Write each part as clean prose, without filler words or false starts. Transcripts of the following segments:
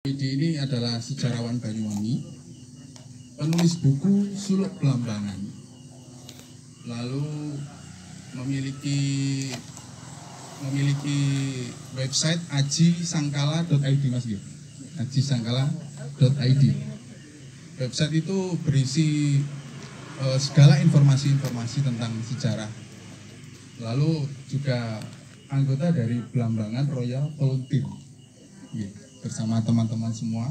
Widi ini adalah sejarawan Banyuwangi, penulis buku Suluk Belambangan, lalu memiliki website ajisangkala.id, Mas Gio. ajisangkala.id. Website itu berisi segala informasi-informasi tentang sejarah. Lalu juga anggota dari Belambangan Royal Volunteer, bersama teman-teman semua.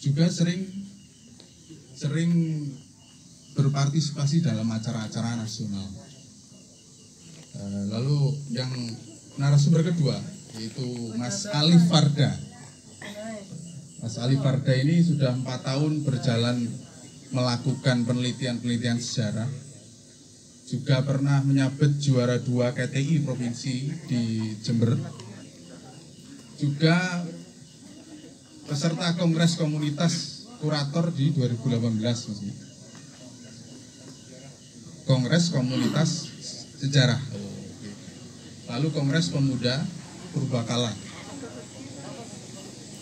Juga sering berpartisipasi dalam acara-acara nasional. Lalu yang narasumber kedua yaitu Mas Ali Farda. Mas Ali Farda ini sudah 4 tahun berjalan melakukan penelitian sejarah. Juga pernah menyabet juara 2 KTI Provinsi di Jember. Juga peserta Kongres Komunitas Kurator di 2018, Mas. Kongres Komunitas Sejarah. Lalu Kongres Pemuda Purbakala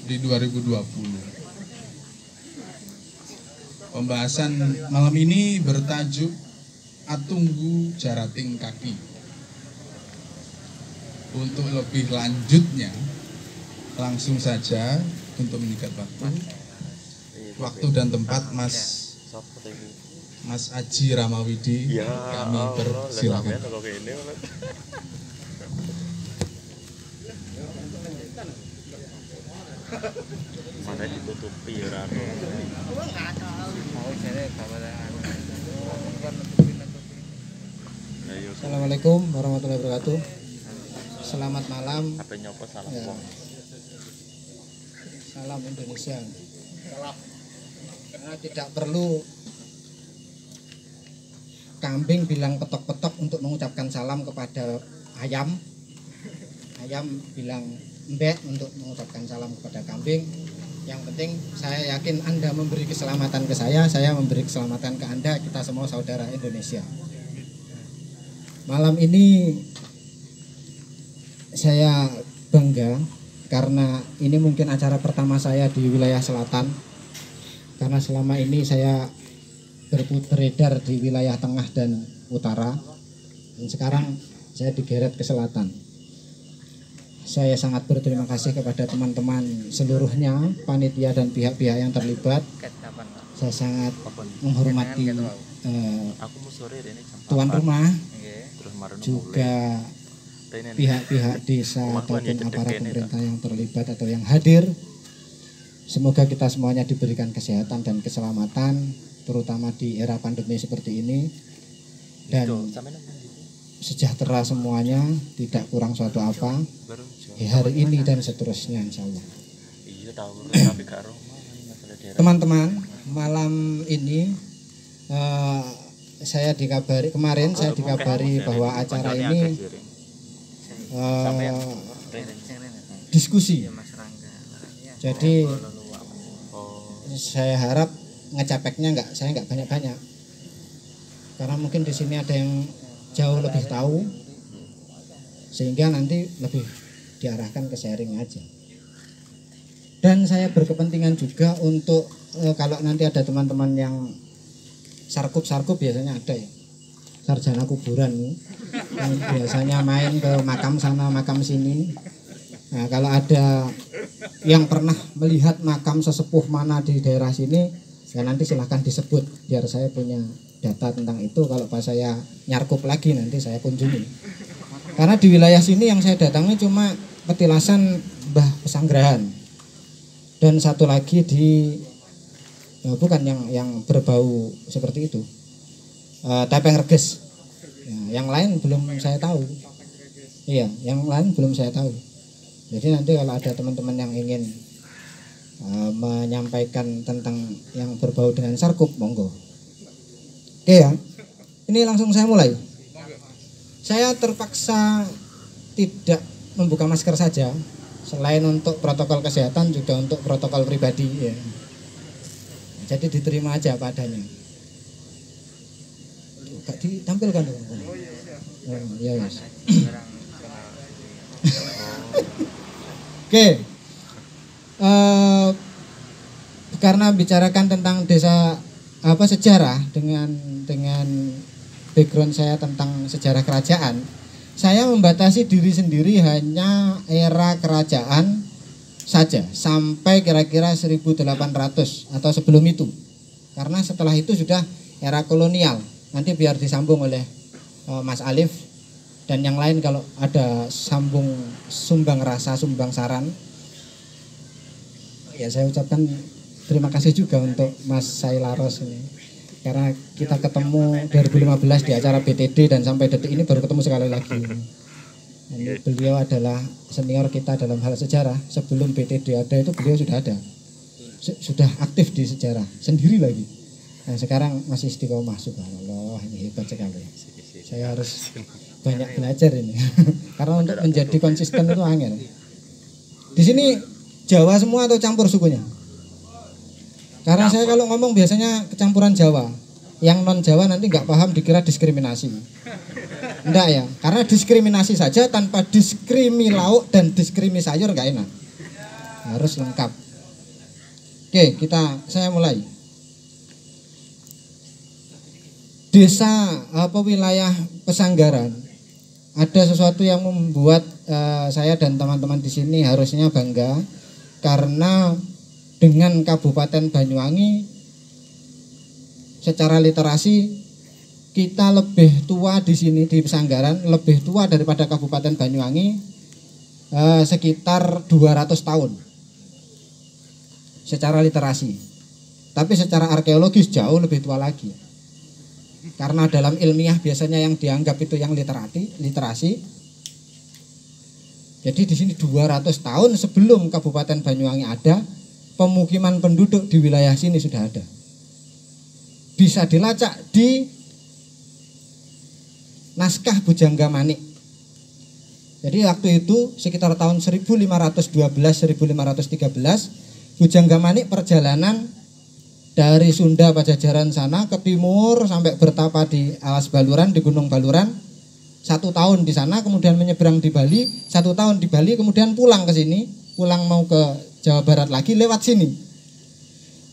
di 2020. Pembahasan malam ini bertajuk Atunggu Jarating Kaki. Untuk lebih lanjutnya, langsung saja untuk menyikat waktu dan tempat Mas Aji Ramawidi, kami persilakan. Mana ditutupi ya. Assalamualaikum warahmatullahi wabarakatuh. Selamat malam. Ya. Salam Indonesia. Karena tidak perlu kambing bilang petok-petok untuk mengucapkan salam kepada ayam. Ayam bilang mbek untuk mengucapkan salam kepada kambing. Yang penting saya yakin Anda memberi keselamatan ke saya memberi keselamatan ke Anda, kita semua saudara Indonesia. Malam ini saya bangga karena ini mungkin acara pertama saya di wilayah selatan. Karena selama ini saya beredar di wilayah tengah dan utara, dan sekarang saya digeret ke selatan. Saya sangat berterima kasih kepada teman-teman seluruhnya, panitia dan pihak-pihak yang terlibat. Saya sangat menghormati tuan rumah, juga pihak-pihak desa ataupun aparat pemerintah yang terlibat atau yang hadir. Semoga kita semuanya diberikan kesehatan dan keselamatan, terutama di era pandemi seperti ini, dan sejahtera semuanya, tidak kurang suatu apa di hari ini dan seterusnya, insya Allah. Teman-teman, malam ini saya dikabari bahwa acara ini diskusi. Jadi saya harap ngecapeknya saya nggak banyak-banyak, karena mungkin di sini ada yang jauh lebih tahu, sehingga nanti lebih diarahkan ke sharing aja. Dan saya berkepentingan juga untuk kalau nanti ada teman-teman yang sarkup biasanya ada ya, sarjana kuburan yang biasanya main ke makam sana makam sini. Nah, kalau ada yang pernah melihat makam sesepuh mana di daerah sini, ya nanti silahkan disebut biar saya punya data tentang itu. Kalau pas saya nyarkup lagi nanti saya kunjungi. Karena di wilayah sini yang saya datangi cuma petilasan Mbah Pesanggerahan dan satu lagi di bukan yang berbau seperti itu, Tepeng Reges. Ya, yang lain belum saya tahu. Iya, yang lain belum saya tahu. Jadi nanti kalau ada teman-teman yang ingin menyampaikan tentang yang berbau dengan sarkup, monggo. Oke ya, ini langsung saya mulai. Saya terpaksa tidak membuka masker saja, selain untuk protokol kesehatan juga untuk protokol pribadi ya. Jadi diterima aja padanya. Gak ditampilkan dong. Ya yes. Oke. eh, karena bicarakan tentang desa sejarah dengan background saya tentang sejarah kerajaan, saya membatasi diri sendiri hanya era kerajaan saja sampai kira-kira 1800 atau sebelum itu. Karena setelah itu sudah era kolonial. Nanti biar disambung oleh Mas Alif dan yang lain kalau ada sumbang rasa, sumbang saran. Ya saya ucapkan terima kasih juga untuk Mas Sailaros ini. Karena kita ketemu 2015 di acara BTD dan sampai detik ini baru ketemu sekali lagi. Dan beliau adalah senior kita dalam hal sejarah. Sebelum BTD ada itu beliau sudah ada. Sudah aktif di sejarah sendiri lagi. Nah sekarang masih istiqomah, subhanallah, ini hebat sekali. Saya harus banyak belajar ini. Karena untuk menjadi konsisten itu angel. Di sini Jawa semua atau campur sukunya? Karena saya kalau ngomong biasanya kecampuran Jawa. Yang non Jawa nanti nggak paham dikira diskriminasi. Enggak ya, karena diskriminasi saja tanpa diskrimi lauk dan diskrimi sayur nggak enak. Harus lengkap. Oke, saya mulai. Desa wilayah Pesanggaran ada sesuatu yang membuat saya dan teman-teman di sini harusnya bangga karena dengan Kabupaten Banyuwangi secara literasi kita lebih tua di sini di Pesanggaran, lebih tua daripada Kabupaten Banyuwangi sekitar 200 tahun secara literasi. Tapi secara arkeologis jauh lebih tua lagi. Karena dalam ilmiah biasanya yang dianggap itu yang literasi. Jadi di sini 200 tahun sebelum Kabupaten Banyuwangi ada, pemukiman penduduk di wilayah sini sudah ada. Bisa dilacak di naskah Bujangga Manik. Jadi waktu itu sekitar tahun 1512-1513 Bujangga Manik perjalanan dari Sunda Pajajaran sana ke timur sampai bertapa di Alas Baluran, di Gunung Baluran 1 tahun di sana, kemudian menyeberang di Bali 1 tahun di Bali, kemudian pulang ke sini, pulang mau ke Jawa Barat lagi lewat sini.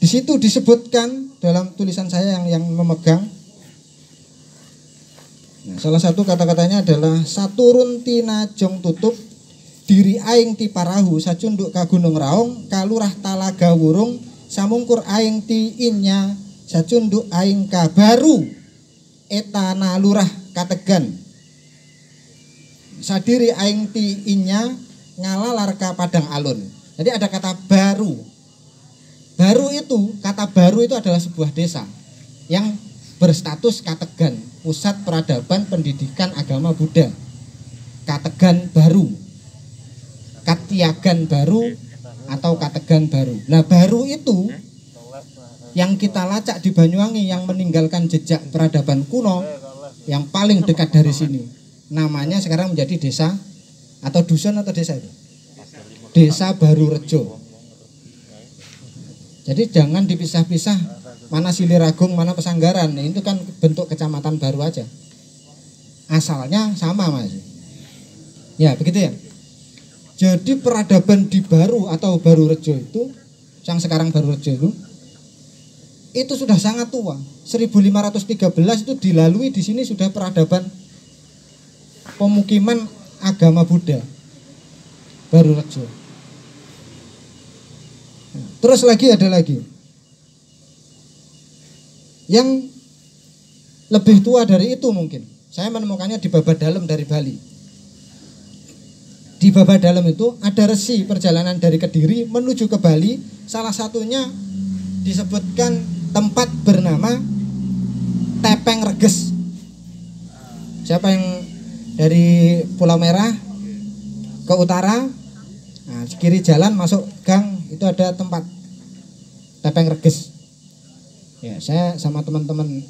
Di situ disebutkan dalam tulisan saya yang memegang. Nah, salah satu kata-katanya adalah saturun tina jong tutup diri aing ti parahu sacunduk ka Gunung Raung kalurah talaga wurung samungkur aing ti inya sacunduk aing ka baru etana lurah kategan sadiri aing ti inya ngalalar ka padang alun. Jadi ada kata baru. Baru itu, kata baru itu adalah sebuah desa yang berstatus Kategan, pusat peradaban pendidikan agama Buddha. Kategan baru, Katiagan baru atau Kategan baru. Nah baru itu yang kita lacak di Banyuwangi yang meninggalkan jejak peradaban kuno yang paling dekat dari sini. Namanya sekarang menjadi desa atau dusun atau desa itu? Desa Baru Rejo. Jadi jangan dipisah-pisah mana Siliragung, mana Pesanggaran. Nah, itu kan bentuk kecamatan baru aja. Asalnya sama Mas. Ya begitu ya. Jadi peradaban di Baru atau Baru Rejo itu, yang sekarang Baru Rejo itu sudah sangat tua. 1513 itu dilalui di sini sudah peradaban pemukiman agama Buddha. Baru Rejo. Terus lagi ada lagi yang lebih tua dari itu mungkin. Saya menemukannya di Babad Dalem dari Bali. Di Babad Dalem itu ada resi perjalanan dari Kediri menuju ke Bali. Salah satunya disebutkan tempat bernama Tepeng Reges. Siapa yang dari Pulau Merah ke utara, nah, kiri jalan masuk gang itu ada tempat Tepeng Reges. Ya, saya sama teman-teman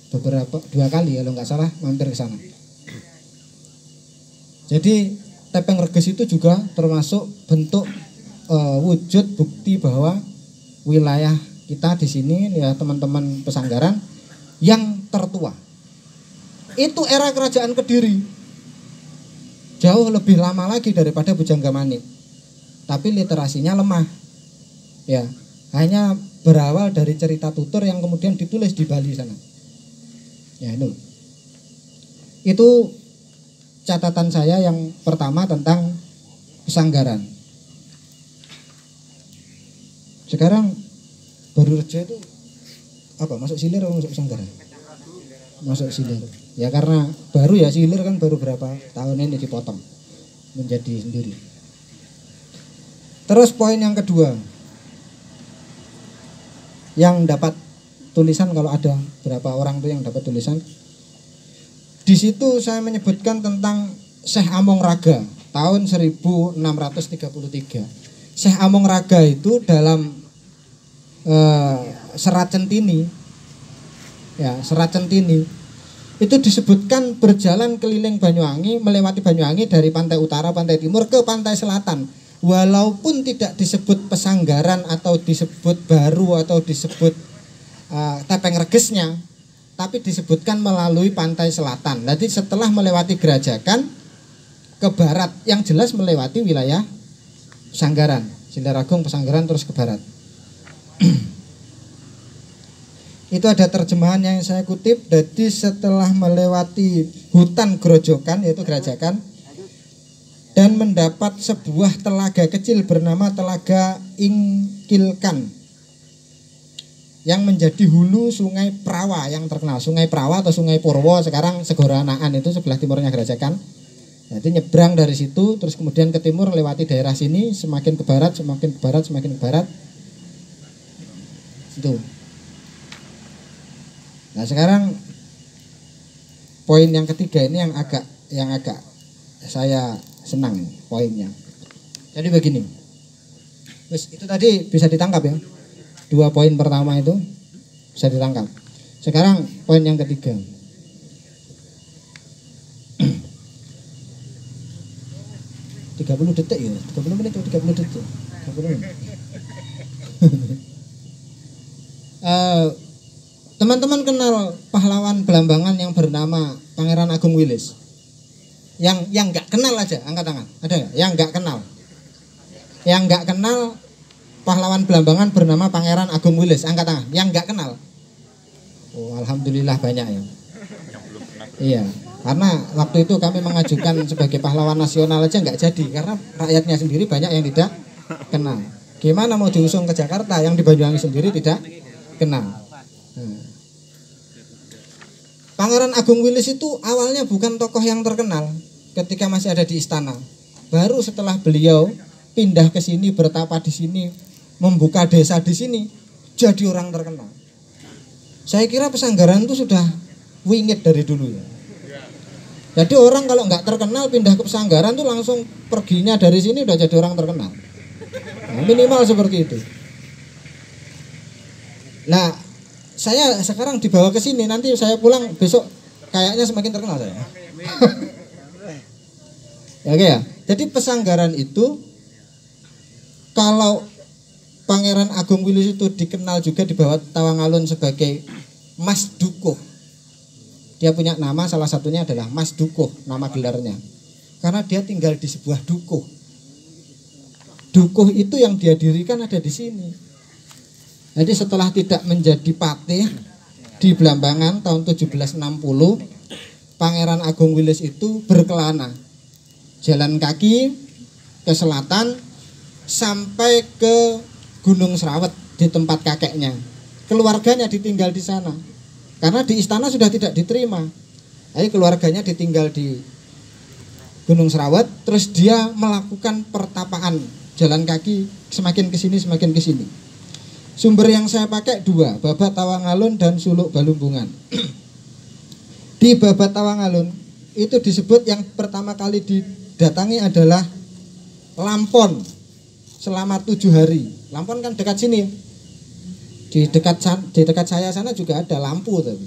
beberapa 2 kali kalau nggak salah mampir ke sana. Jadi Tepeng Reges itu juga termasuk bentuk wujud bukti bahwa wilayah kita di sini ya teman-teman Pesanggaran yang tertua. Itu era kerajaan Kediri. Jauh lebih lama lagi daripada Bujangga Manik. Tapi literasinya lemah. Ya, hanya berawal dari cerita tutur yang kemudian ditulis di Bali sana. Ya, itu catatan saya yang pertama tentang pesanggaran. Sekarang Baru Rejo itu apa? Masuk silir atau masuk pesanggaran? Masuk silir. Ya karena baru ya, silir kan baru berapa tahun ini dipotong menjadi sendiri. Terus poin yang kedua, yang dapat tulisan, kalau ada berapa orang tuh yang dapat tulisan. Di situ saya menyebutkan tentang Syekh Among Raga tahun 1633. Syekh Among Raga itu dalam Serat Centini, ya Serat Centini itu disebutkan berjalan keliling Banyuwangi, melewati Banyuwangi dari pantai utara, pantai timur ke pantai selatan. Walaupun tidak disebut pesanggaran atau disebut baru atau disebut tepeng regesnya, tapi disebutkan melalui pantai selatan. Jadi setelah melewati Gerajakan ke barat, yang jelas melewati wilayah Pesanggaran, Sindaragung, Pesanggaran, terus ke barat. Itu ada terjemahan yang saya kutip. Jadi setelah melewati hutan Grojogan, yaitu Gerajakan, dan mendapat sebuah telaga kecil bernama Telaga Ingkilkan yang menjadi hulu Sungai Prawa yang terkenal. Sungai Prawa atau Sungai Purwo, sekarang Segoranaan, itu sebelah timurnya Gerajakan. Jadi nyebrang dari situ, terus kemudian ke timur lewati daerah sini, semakin ke barat, semakin ke barat, semakin ke barat. Itu. Nah sekarang poin yang ketiga ini yang agak saya senang poinnya. Jadi begini. Terus itu tadi bisa ditangkap ya. 2 poin pertama itu bisa ditangkap. Sekarang poin yang ketiga. 30 detik ya, 30 menit atau 30 detik. 30 menit. Teman-teman kenal pahlawan Belambangan yang bernama Pangeran Agung Wilis? Yang nggak kenal aja, angkat tangan. Ada nggak? Yang nggak kenal? Yang nggak kenal pahlawan Belambangan bernama Pangeran Agung Wilis, angkat tangan. Yang nggak kenal? Oh, alhamdulillah banyak ya. Iya, karena waktu itu kami mengajukan sebagai pahlawan nasional aja nggak jadi karena rakyatnya sendiri banyak yang tidak kenal. Gimana mau diusung ke Jakarta yang di Banyuwangi sendiri tidak kenal. Pangeran Agung Wilis itu awalnya bukan tokoh yang terkenal ketika masih ada di istana. Baru setelah beliau pindah ke sini, bertapa di sini, membuka desa di sini, jadi orang terkenal. Saya kira Pesanggaran itu sudah wingit dari dulu ya. Jadi orang kalau nggak terkenal pindah ke Pesanggaran tuh langsung perginya dari sini udah jadi orang terkenal. Nah, minimal seperti itu. Nah, saya sekarang dibawa ke sini, nanti saya pulang besok kayaknya semakin terkenal saya. Oke ya. Jadi Pesanggaran itu, kalau Pangeran Agung Wilis itu dikenal juga di bawah Tawangalun sebagai Mas Dukuh. Dia punya nama, salah satunya adalah Mas Dukuh, nama gelarnya. Karena dia tinggal di sebuah dukuh. Dukuh itu yang dia dirikan ada di sini. Jadi setelah tidak menjadi patih di Belambangan tahun 1760, Pangeran Agung Wilis itu berkelana, jalan kaki ke selatan sampai ke Gunung Serawet di tempat kakeknya. Keluarganya ditinggal di sana karena di istana sudah tidak diterima. Jadi keluarganya ditinggal di Gunung Serawet, terus dia melakukan pertapaan jalan kaki semakin ke sini semakin ke sini. Sumber yang saya pakai 2, Babat Tawangalun dan Suluk Balumbungan. Di Babat Tawangalun itu disebut yang pertama kali didatangi adalah Lampon selama 7 hari. Lampon kan dekat sini. Di dekat saya sana juga ada Lampu tapi.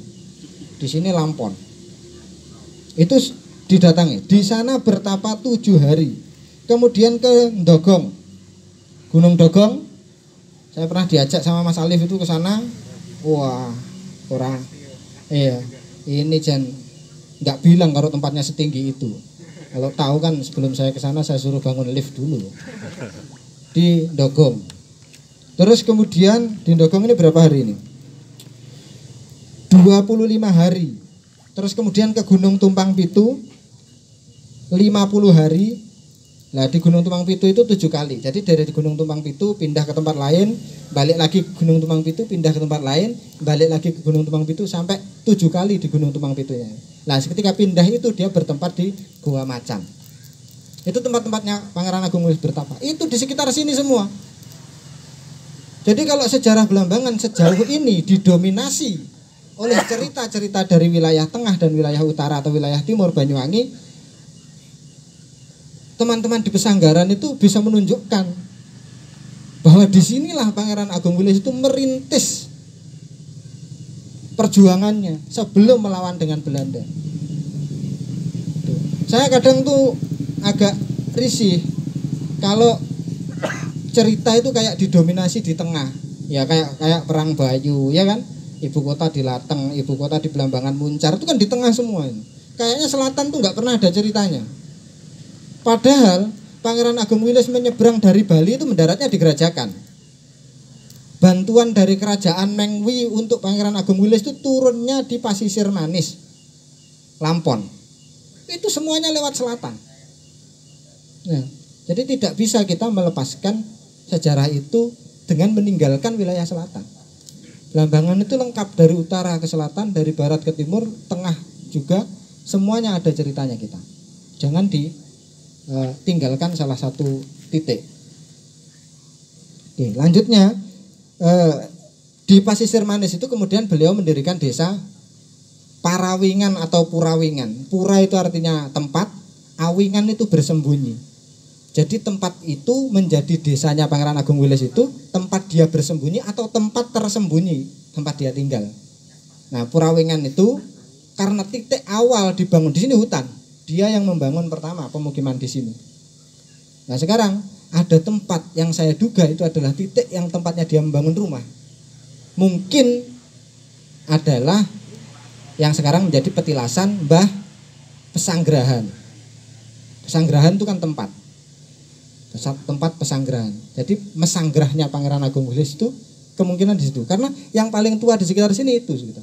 Di sini Lampon. Itu didatangi. Di sana bertapa 7 hari. Kemudian ke Ndogong. Gunung Dogong. Saya pernah diajak sama Mas Alif itu ke sana. Wah, orang iya, ini Jan nggak bilang kalau tempatnya setinggi itu. Kalau tahu kan sebelum saya ke sana saya suruh bangun lift dulu. Di Dogong. Terus kemudian di Ndogong ini berapa hari ini? 25 hari. Terus kemudian ke Gunung Tumpang Pitu 50 hari. Nah di Gunung Tumpang Pitu itu 7 kali. Jadi dari Gunung Tumpang Pitu pindah ke tempat lain, balik lagi ke Gunung Tumpang Pitu, pindah ke tempat lain, balik lagi ke Gunung Tumpang Pitu sampai 7 kali di Gunung Tumpang Pitunya. Nah ketika pindah itu dia bertempat di Gua Macan. Itu tempat-tempatnya Pangeran Agung Wilis bertapa. Itu di sekitar sini semua. Jadi kalau sejarah Belambangan sejauh ini didominasi oleh cerita-cerita dari wilayah tengah dan wilayah utara atau wilayah timur Banyuwangi, teman-teman di Pesanggaran itu bisa menunjukkan bahwa disinilah Pangeran Agung Wilis itu merintis perjuangannya sebelum melawan dengan Belanda. Saya kadang tuh agak risih kalau cerita itu kayak didominasi di tengah, ya kayak perang Bayu, ya kan? Ibu kota di Lateng, ibu kota di Belambangan Muncar, itu kan di tengah semua ini. Kayaknya selatan tuh nggak pernah ada ceritanya. Padahal Pangeran Agung Wilis menyeberang dari Bali itu mendaratnya di Gerajakan. Bantuan dari kerajaan Mengwi untuk Pangeran Agung Wilis itu turunnya di Pasisir Manis, Lampon. Itu semuanya lewat selatan. Nah, jadi tidak bisa kita melepaskan sejarah itu dengan meninggalkan wilayah selatan. Belambangan itu lengkap dari utara ke selatan, dari barat ke timur, tengah juga, semuanya ada ceritanya kita. Jangan tinggalkan salah satu titik. Oke, lanjutnya di Pasisir Manis itu kemudian beliau mendirikan desa Parawingan atau Purawingan. Pura itu artinya tempat, Awingan itu bersembunyi. Jadi tempat itu menjadi desanya Pangeran Agung Wilis itu tempat dia bersembunyi atau tempat tersembunyi, tempat dia tinggal. Nah, Purawingan itu karena titik awal dibangun di sini hutan. Dia yang membangun pertama pemukiman di sini. Nah sekarang ada tempat yang saya duga itu adalah titik yang tempatnya dia membangun rumah. Mungkin adalah yang sekarang menjadi petilasan Mbah Pesanggrahan. Pesanggrahan itu kan tempat pesanggrahan. Jadi mesanggrahnya Pangeran Agung Wilis itu kemungkinan di situ. Karena yang paling tua di sekitar sini itu gitu.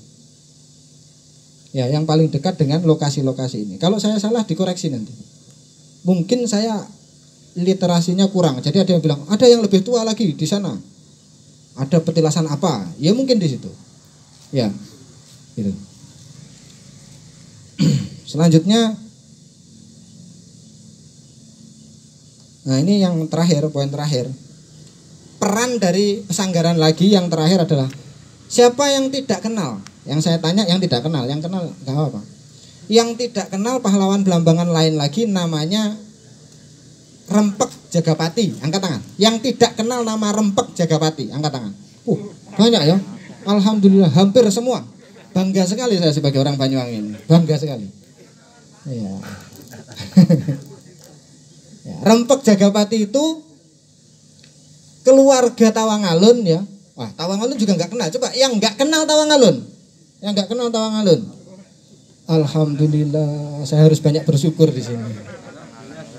Ya, yang paling dekat dengan lokasi-lokasi ini. Kalau saya salah dikoreksi nanti. Mungkin saya literasinya kurang. Jadi ada yang bilang ada yang lebih tua lagi di sana. Ada petilasan apa? Ya mungkin di situ. Ya, gitu. Selanjutnya, nah ini yang terakhir, poin terakhir. Peran dari Pesanggaran lagi yang terakhir adalah siapa yang tidak kenal? Yang saya tanya yang tidak kenal, yang kenal nggak apa-apa. Yang tidak kenal pahlawan Belambangan lain lagi namanya Rempek Jagapati, angkat tangan. Yang tidak kenal nama Rempek Jagapati, angkat tangan. Banyak ya. Alhamdulillah hampir semua. Bangga sekali saya sebagai orang Banyuwangi ini. Bangga sekali. Ya. Ya, Rempek Jagapati itu keluarga Tawangalun ya. Wah, Tawangalun juga nggak kenal. Coba yang nggak kenal Tawangalun. Yang nggak kenal Tawangalun. Alhamdulillah, saya harus banyak bersyukur di sini.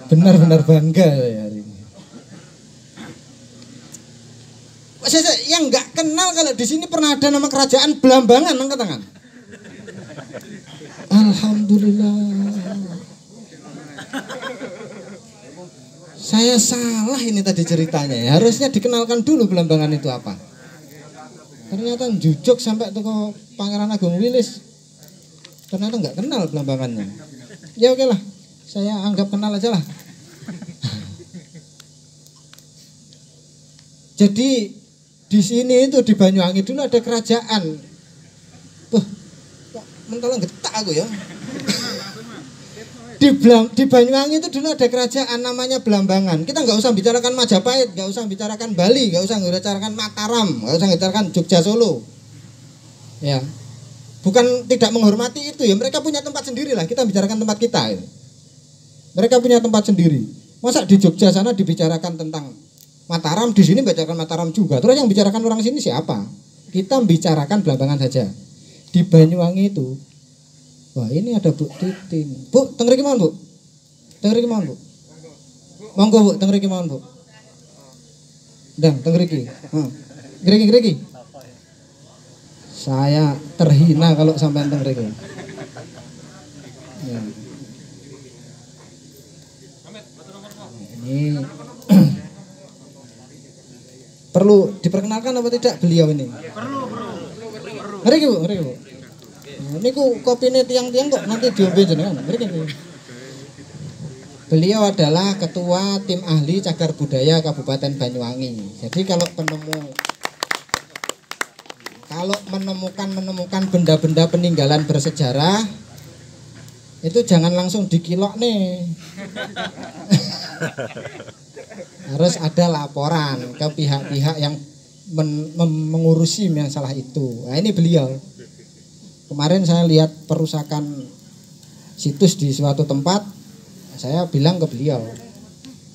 Benar-benar bangga saya hari ini. Yang nggak kenal kalau di sini pernah ada nama kerajaan Belambangan, angkat tangan. Alhamdulillah. Saya salah ini tadi ceritanya. Ya. Harusnya dikenalkan dulu Belambangan itu apa. Ternyata jujuk sampai ke Pangeran Agung Wilis. Ternyata nggak kenal Belambangannya. Ya oke lah, saya anggap kenal aja lah. Jadi di sini itu di Banyuwangi dulu ada kerajaan. Mentolong getak aku ya. Di Banyuwangi itu dulu ada kerajaan namanya Belambangan. Kita nggak usah bicarakan Majapahit, nggak usah bicarakan Bali, nggak usah bicarakan Mataram, nggak usah bicarakan Jogja Solo. Ya, bukan tidak menghormati itu ya. Mereka punya tempat sendiri lah. Kita bicarakan tempat kita. Ya. Mereka punya tempat sendiri. Masa di Jogja sana dibicarakan tentang Mataram, di sini bicarakan Mataram juga. Terus yang bicarakan orang sini siapa? Kita bicarakan Belambangan saja. Di Banyuwangi itu. Wah ini ada Bu Titin. Bu, tengeri kemana Bu? Tengeri kemana Bu? Monggo Bu, tengeri kemana Bu? Ndang teng mriki. Ngriki. Saya terhina kalau sampai teng mriki. Ya. Ini perlu diperkenalkan apa tidak beliau ini? Perlu. Ngriki Bu. Niku kopine tiang-tiang kok nanti diombe jenengan. Ngriki. Beliau adalah ketua tim ahli cagar budaya Kabupaten Banyuwangi. Jadi kalau menemukan benda-benda peninggalan bersejarah itu jangan langsung dikilok nih. Harus ada laporan ke pihak-pihak yang mengurusi masalah itu. Nah, ini beliau. Kemarin saya lihat perusakan situs di suatu tempat, saya bilang ke beliau.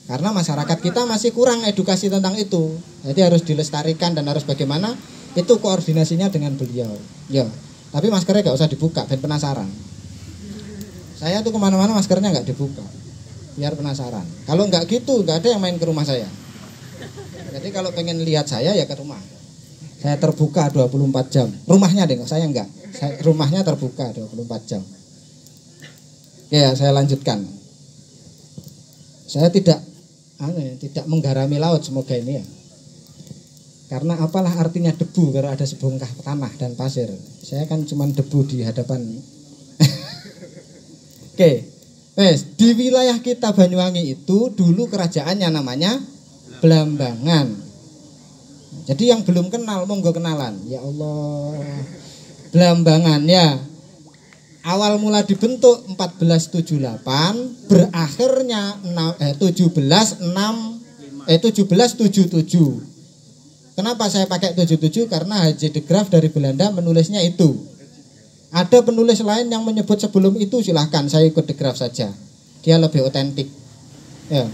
Karena masyarakat kita masih kurang edukasi tentang itu. Jadi harus dilestarikan dan harus bagaimana itu koordinasinya dengan beliau. Ya, tapi maskernya nggak usah dibuka, biar penasaran. Saya tuh kemana-mana maskernya nggak dibuka, biar penasaran. Kalau nggak gitu, nggak ada yang main ke rumah saya. Jadi kalau pengen lihat saya ya ke rumah. Saya terbuka 24 jam. Rumahnya deh, saya enggak. Rumahnya terbuka 24 jam. Ya, saya lanjutkan. Saya tidak menggarami laut semoga ini ya. Karena apalah artinya debu kalau ada sebongkah tanah dan pasir. Saya kan cuma debu di hadapan. Oke. Di wilayah kita Banyuwangi itu dulu kerajaannya namanya Blambangan. Jadi yang belum kenal monggo kenalan. Ya Allah. Blambangan ya. Awal mula dibentuk 1478, berakhirnya 1777. Kenapa saya pakai 77? Karena H.J. de Graaf dari Belanda menulisnya itu. Ada penulis lain yang menyebut sebelum itu, silahkan, saya ikut de Graaf saja. Dia lebih otentik. Ya.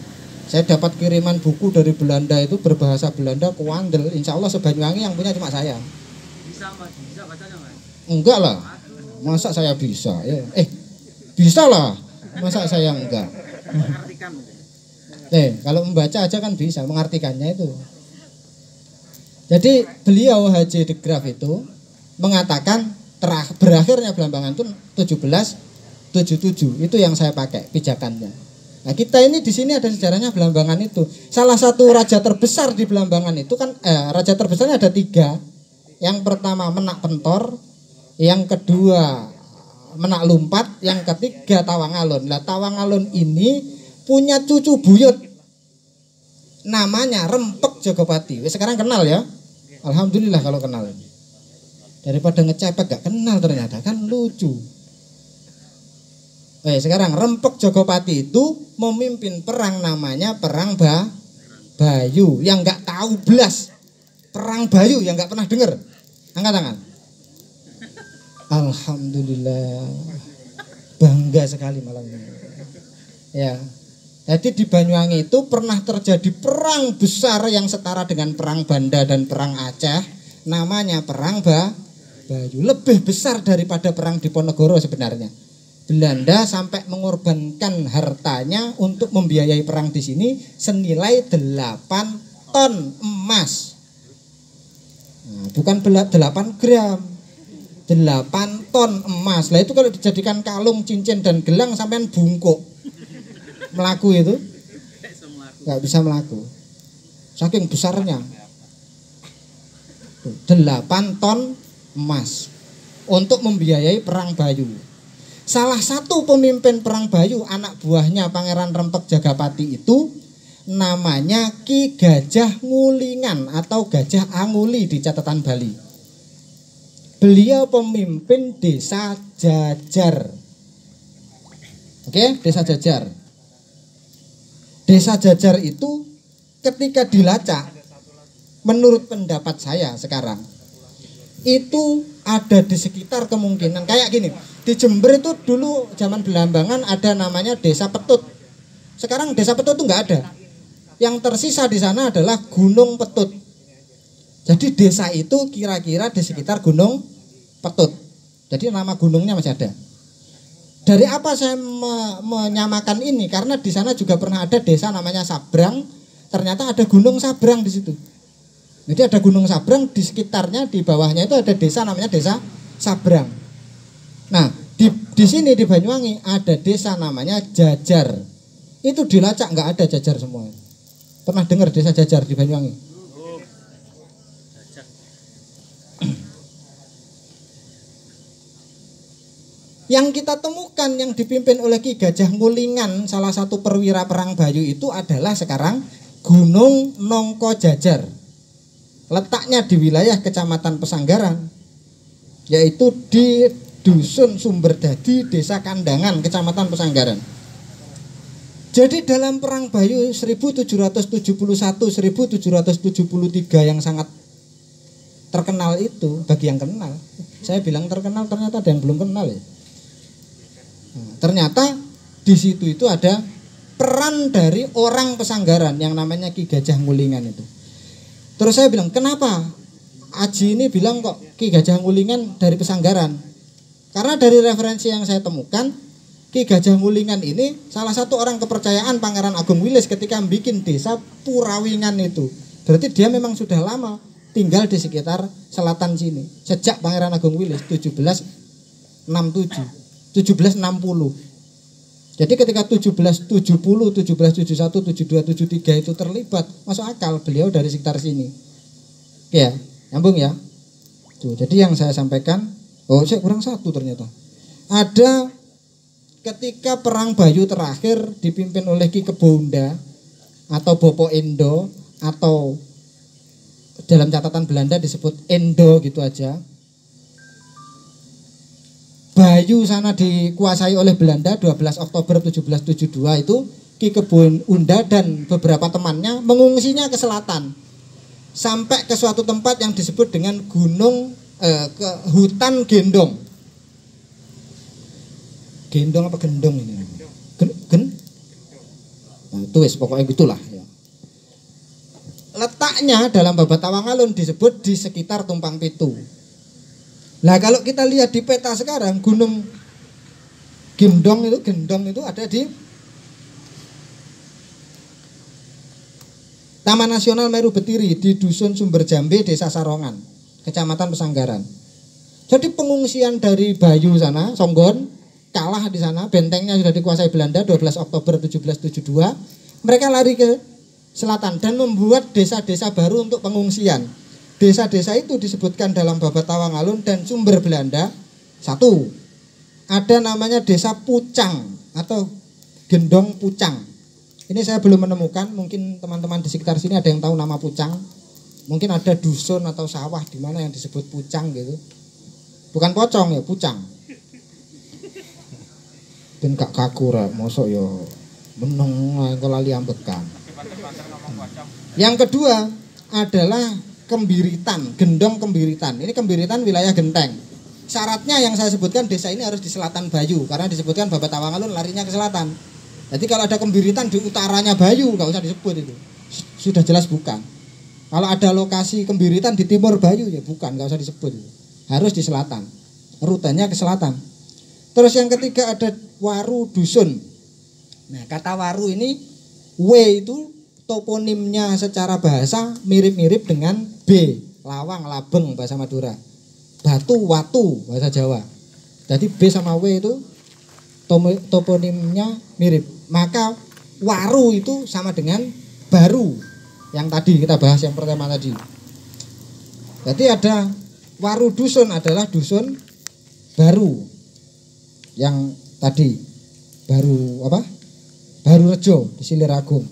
Saya dapat kiriman buku dari Belanda itu berbahasa Belanda kuandel. Insya Allah se-Banyuwangi yang punya cuma saya. Bisa bacanya Mas? Enggak lah. Masa saya bisa? Ya. Bisa lah. Masa saya enggak? Mengartikan. Kalau membaca aja kan bisa, mengartikannya itu. Jadi beliau H.J. de Graaf itu mengatakan berakhirnya Blambangan itu 1777. Itu yang saya pakai pijakannya. Nah, kita ini di sini ada sejarahnya Blambangan itu. Salah satu raja terbesar di Blambangan itu kan raja terbesarnya ada 3. Yang pertama Menak Pentor, yang kedua Menak Lumpat, yang ketiga Tawangalun. Nah, Tawangalun ini punya cucu buyut namanya Rempek Jogopati. Sekarang kenal ya? Alhamdulillah kalau kenal. Daripada ngecepet gak kenal ternyata kan lucu. Sekarang Rempek Jogopati itu memimpin perang namanya Perang Bayu. Yang gak tahu belas Perang Bayu yang gak pernah dengar. Angkat tangan. Alhamdulillah. Bangga sekali malam ini. Ya. Jadi di Banyuwangi itu pernah terjadi perang besar yang setara dengan perang Banda dan perang Aceh, namanya perang Bayu. Lebih besar daripada perang Diponegoro sebenarnya. Belanda sampai mengorbankan hartanya untuk membiayai perang di sini senilai 8 ton emas. Nah, bukan 8 gram. 8 ton emas. Lah itu kalau dijadikan kalung, cincin dan gelang sampean bungkuk. Melaku itu nggak bisa melaku, saking besarnya. 8 ton emas untuk membiayai perang Bayu. Salah satu pemimpin perang Bayu, anak buahnya Pangeran Rempek Jagapati itu namanya Ki Gajah Ngulingan atau Gajah Anguli di catatan Bali. Beliau pemimpin desa Jajar. Oke, desa Jajar. Desa Jajar itu ketika dilacak, menurut pendapat saya sekarang, itu ada di sekitar kemungkinan kayak gini. Di Jember itu dulu zaman Blambangan ada namanya Desa Petut. Sekarang Desa Petut itu nggak ada. Yang tersisa di sana adalah Gunung Petut. Jadi desa itu kira-kira di sekitar Gunung Petut. Jadi nama gunungnya masih ada. Dari apa saya menyamakan ini? Karena di sana juga pernah ada desa namanya Sabrang. Ternyata ada Gunung Sabrang di situ. Jadi ada Gunung Sabrang, di sekitarnya, di bawahnya itu ada desa namanya Desa Sabrang. Nah, di sini di Banyuwangi ada desa namanya Jajar. Itu dilacak nggak ada Jajar semua. Pernah dengar desa Jajar di Banyuwangi? Yang kita temukan yang dipimpin oleh Ki Gajah Ngulingan, salah satu perwira perang Bayu itu adalah sekarang Gunung Nongko Jajar. Letaknya di wilayah Kecamatan Pesanggaran, yaitu di Dusun Sumberdadi, Desa Kandangan, Kecamatan Pesanggaran. Jadi dalam perang Bayu 1771-1773 yang sangat terkenal itu, bagi yang kenal, saya bilang terkenal, ternyata ada yang belum kenal ya. Nah, ternyata di situ itu ada peran dari orang Pesanggaran yang namanya Ki Gajah Ngulingan itu. Terus saya bilang, kenapa Aji ini bilang kok Ki Gajah Ngulingan dari Pesanggaran? Karena dari referensi yang saya temukan, Ki Gajah Ngulingan ini salah satu orang kepercayaan Pangeran Agung Wilis ketika bikin desa Purawingan itu. Berarti dia memang sudah lama tinggal di sekitar selatan sini. Sejak Pangeran Agung Wilis 1760. Jadi ketika 1770, 1771, 72, 73 itu terlibat, masuk akal beliau dari sekitar sini. Ya, nyambung ya. Tuh, jadi yang saya sampaikan, oh saya kurang satu ternyata. Ada ketika perang Bayu terakhir dipimpin oleh Ki Kebonda atau Bopo Endo, atau dalam catatan Belanda disebut Endo gitu aja. Bayu sana dikuasai oleh Belanda 12 Oktober 1772 itu Ki Kebonda dan beberapa temannya mengungsinya ke selatan sampai ke suatu tempat yang disebut dengan ke hutan Gendong. Gendong apa Gendong ini? Nah, itu pokoknya gitulah ya. Letaknya dalam Babat Tawangalun disebut di sekitar Tumpang Pitu. Nah kalau kita lihat di peta sekarang Gunung Gendong itu ada di Taman Nasional Meru Betiri di Dusun Sumberjambe, Desa Sarongan, Kecamatan Pesanggaran. Jadi pengungsian dari Bayu sana, Songgon, kalah di sana, bentengnya sudah dikuasai Belanda 12 Oktober 1772. Mereka lari ke selatan dan membuat desa-desa baru untuk pengungsian. Desa-desa itu disebutkan dalam Babat Tawangalun dan sumber Belanda. Satu, ada namanya Desa Pucang atau Gendong Pucang. Ini saya belum menemukan, mungkin teman-teman di sekitar sini ada yang tahu nama Pucang. Mungkin ada dusun atau sawah di mana yang disebut Pucang gitu. Bukan pocong ya, Pucang. Ben gak kaku ra, mosok ya meneng kelali ambekan. Yang kedua adalah Kembiritan, Gendong Kembiritan. Ini Kembiritan wilayah Genteng. Syaratnya yang saya sebutkan desa ini harus di selatan Bayu karena disebutkan Babat Tawangalun larinya ke selatan. Jadi kalau ada Kembiritan di utaranya Bayu nggak usah disebut itu. Sudah jelas bukan. Kalau ada lokasi Kembiritan di timur Bayu ya bukan, nggak usah disebut itu. Harus di selatan. Rutenya ke selatan. Terus yang ketiga ada Waru Dusun. Nah, kata Waru ini W itu toponimnya secara bahasa mirip-mirip dengan B, lawang, labeng bahasa Madura. Batu, watu bahasa Jawa. Jadi B sama W itu toponimnya mirip. Maka Waru itu sama dengan Baru yang tadi kita bahas yang pertama tadi. Jadi ada Waru Dusun adalah dusun baru yang tadi Baru apa? Baru Rejo di Silir Agung.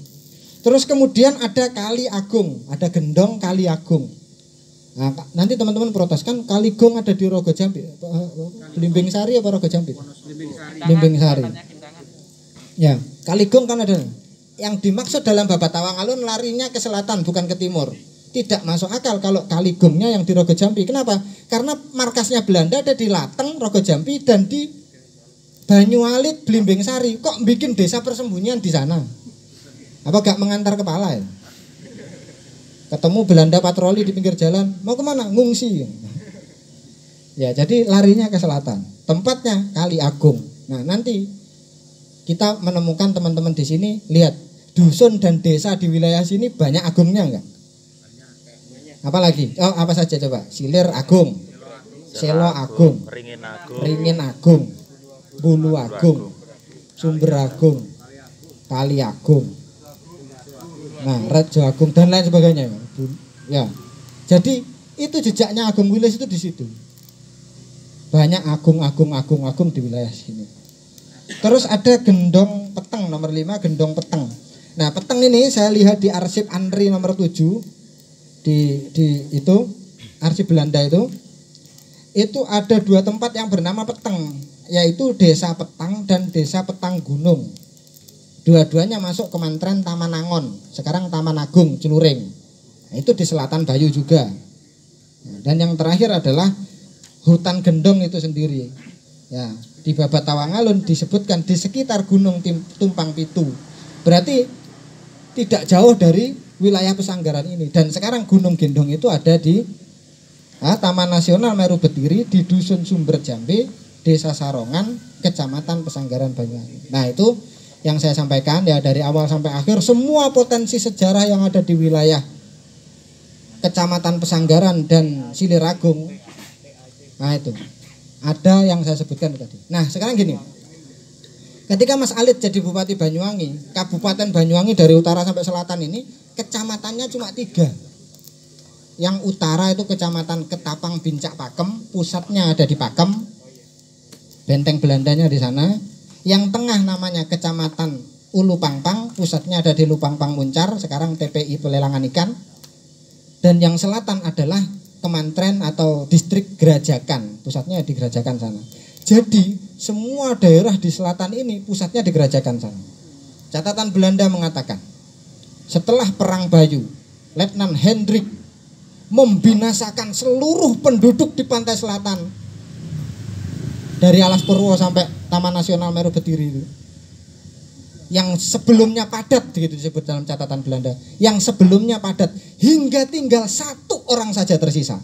Terus kemudian ada Kali Agung, ada Gendong Kali Agung. Nah, nanti teman-teman protes kan Kali Gong ada di Rogo Jambi, Blimbing Sari apa Rogo Jambi? Blimbing Sari. Ya, Kali Gong kan ada. Yang dimaksud dalam Babat Tawangalun larinya ke selatan bukan ke timur. Tidak masuk akal kalau Kali Gongnya yang di Rogo Jambi. Kenapa? Karena markasnya Belanda ada di Lateng, Rogo Jambi dan di Banyualit, Blimbing Sari. Kok bikin desa persembunyian di sana? Apa gak mengantar kepala ya? Ketemu Belanda patroli di pinggir jalan, mau kemana? Ngungsi. Ya, jadi larinya ke selatan. Tempatnya Kali Agung. Nah, nanti kita menemukan teman-teman di sini, lihat dusun dan desa di wilayah sini banyak agungnya enggak? Apalagi? Oh, apa saja coba? Silir agung, selo agung, ringin agung, bulu agung, sumber agung, kali agung, nah rejo agung dan lain sebagainya. Ya, jadi itu jejaknya Agung Wilis itu di situ. Banyak agung di wilayah sini. Terus ada gendong peteng nomor 5, gendong peteng. Nah, peteng ini saya lihat di arsip Andri nomor 7 di itu arsip Belanda itu ada 2 tempat yang bernama Peteng, yaitu Desa Petang dan Desa Petang Gunung. Dua-duanya masuk Kementerian Taman Angon, sekarang Taman Agung Celuring. Nah, itu di selatan Bayu juga. Dan yang terakhir adalah hutan gendong itu sendiri. Ya, di Babat Tawangalun disebutkan di sekitar Gunung Tumpang Pitu. Berarti tidak jauh dari wilayah Pesanggaran ini. Dan sekarang Gunung Gendong itu ada di Taman Nasional Meru Betiri, di Dusun Sumber Jambe, Desa Sarongan, Kecamatan Pesanggaran Banyuwangi. Nah, itu yang saya sampaikan ya, dari awal sampai akhir semua potensi sejarah yang ada di wilayah Kecamatan Pesanggaran dan Siliragung. Nah, itu ada yang saya sebutkan tadi. Nah, sekarang gini, ketika Mas Alit jadi Bupati Banyuwangi, Kabupaten Banyuwangi dari utara sampai selatan ini kecamatannya cuma 3. Yang utara itu Kecamatan Ketapang Bincak Pakem, pusatnya ada di Pakem, benteng Belandanya di sana. Yang tengah namanya Kecamatan Ulu Pangpang, pusatnya ada di Lupangpang Muncar, sekarang TPI Pelelangan Ikan. Dan yang selatan adalah Kementerian atau Distrik Gerajakan, pusatnya di Gerajakan sana. Jadi semua daerah di selatan ini pusatnya di Gerajakan sana. Catatan Belanda mengatakan, setelah Perang Bayu, Letnan Hendrik membinasakan seluruh penduduk di pantai selatan dari Alas Purwo sampai Taman Nasional Meru Betiri itu. Yang sebelumnya padat, gitu disebut dalam catatan Belanda. Yang sebelumnya padat hingga tinggal 1 orang saja tersisa.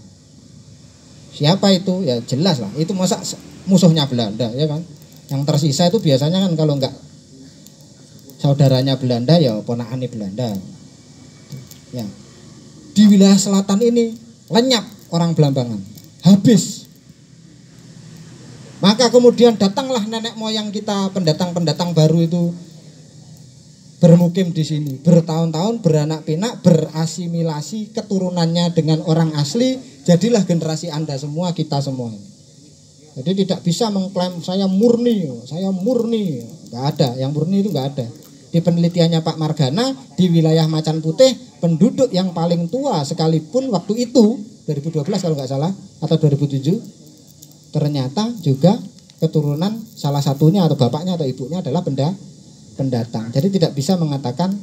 Siapa itu? Ya jelas lah, itu masa musuhnya Belanda, ya kan? Yang tersisa itu biasanya kan kalau enggak saudaranya Belanda ya ponakane Belanda. Ya. Di wilayah selatan ini lenyap orang Belambangan, habis. Maka kemudian datanglah nenek moyang kita, pendatang-pendatang baru itu bermukim di sini, bertahun-tahun, beranak pinak, berasimilasi keturunannya dengan orang asli, jadilah generasi Anda semua, kita semua. Jadi tidak bisa mengklaim saya murni, nggak ada, yang murni itu nggak ada. Di penelitiannya Pak Margana, di wilayah Macan Putih, penduduk yang paling tua sekalipun waktu itu, 2012 kalau nggak salah, atau 2007, ternyata juga keturunan salah satunya atau bapaknya atau ibunya adalah pendatang. Jadi tidak bisa mengatakan